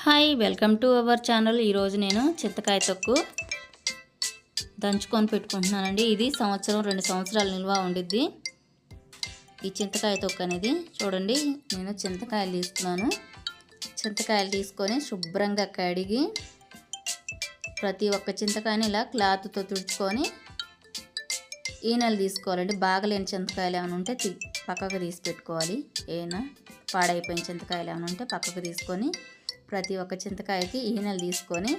Hi welcome to our channel. ఈరోజు నేను చింతకాయ తొక్కు దంచుకొని పెట్టుకుంటున్నానండి. ఇది సంవత్సరం 2 సంవత్సరాలు నిల్వ ఉండిద్ది ఈ చింతకాయ తొక్కు అనేది. చూడండి, నేను చింతకాయలు తీసుకున్నాను. చింతకాయలు తీసుకొని శుభ్రంగా కడిగి ప్రతి ఒక్క చింతకాయని ఇలా క్లాత్తో తుడుచుకొని ఈనెలు తీసుకోవాలండి. బాగలేని చింతకాయలు ఏమైనా ఉంటే పక్కకు తీసి పెట్టుకోవాలి. ఏమైనా పాడైపోయిన చింతకాయలు ఏమైనా ఉంటే పక్కకు తీసుకొని ప్రతి ఒక్క చింతకాయకి ఈనెలు తీసుకొని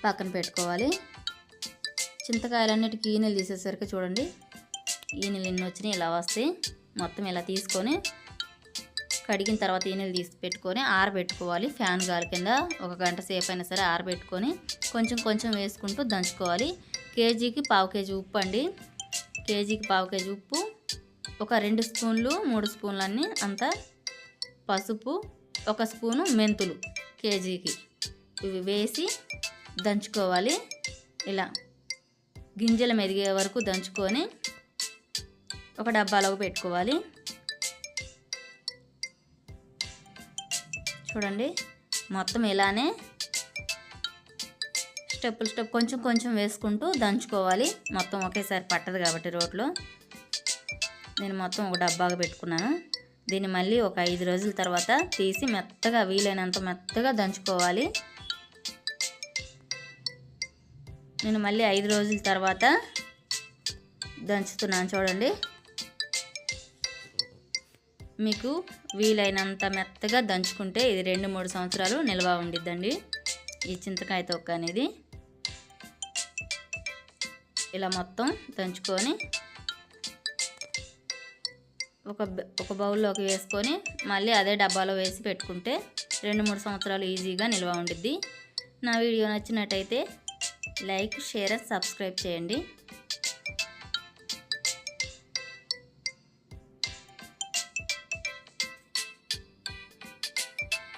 పక్కన పెట్టుకోవాలి. చింతకాయలన్నిటికీ ఈనెలు తీసేసరికి చూడండి, ఈనెలు ఎన్ని వచ్చినాయి ఇలా వస్తాయి. మొత్తం ఇలా తీసుకొని కడిగిన తర్వాత ఈనెలు తీసి పెట్టుకొని ఆరబెట్టుకోవాలి. ఫ్యాన్ గాలి కింద 1 గంట సేపు అయినా సరే ఆరబెట్టుకొని కొంచెం కొంచెం వేసుకుంటూ దంచుకోవాలి. కేజీకి 1/2 కేజీ ఉప్పు అండి. కేజీకి 1/2 కేజీ ఉప్పు, ఒక 2 స్పూన్లు 3 స్పూన్లు అన్నీ అంత పసుపు, 1 స్పూను మెంతులు కేజీకి, ఇవి వేసి దంచుకోవాలి. ఇలా గింజలు మెదిగే వరకు దంచుకొని ఒక డబ్బాలోకి పెట్టుకోవాలి. చూడండి, మొత్తం ఇలానే స్టెప్ కొంచెం కొంచెం వేసుకుంటూ దంచుకోవాలి. మొత్తం ఒకేసారి పట్టదు కాబట్టి రోట్లో నేను మొత్తం ఒక డబ్బాగా పెట్టుకున్నాను. దీన్ని మళ్ళీ ఒక 5 రోజుల తర్వాత తీసి మెత్తగా, వీలైనంత మెత్తగా దంచుకోవాలి. నేను మళ్ళీ 5 రోజుల తర్వాత దంచుతున్నాను. చూడండి, మీకు వీలైనంత మెత్తగా దంచుకుంటే ఇది 2-3 సంవత్సరాలు నిల్వ ఉండిద్దండి ఈ చింతకాయ తొక్కు అనేది. ఇలా మొత్తం దంచుకొని ఒక బౌల్లోకి వేసుకొని మళ్ళీ అదే డబ్బాలో వేసి పెట్టుకుంటే 2-3 సంవత్సరాలు ఈజీగా నిల్వ ఉండిద్ది. నా వీడియో నచ్చినట్టయితే లైక్, షేర్, సబ్స్క్రైబ్ చేయండి.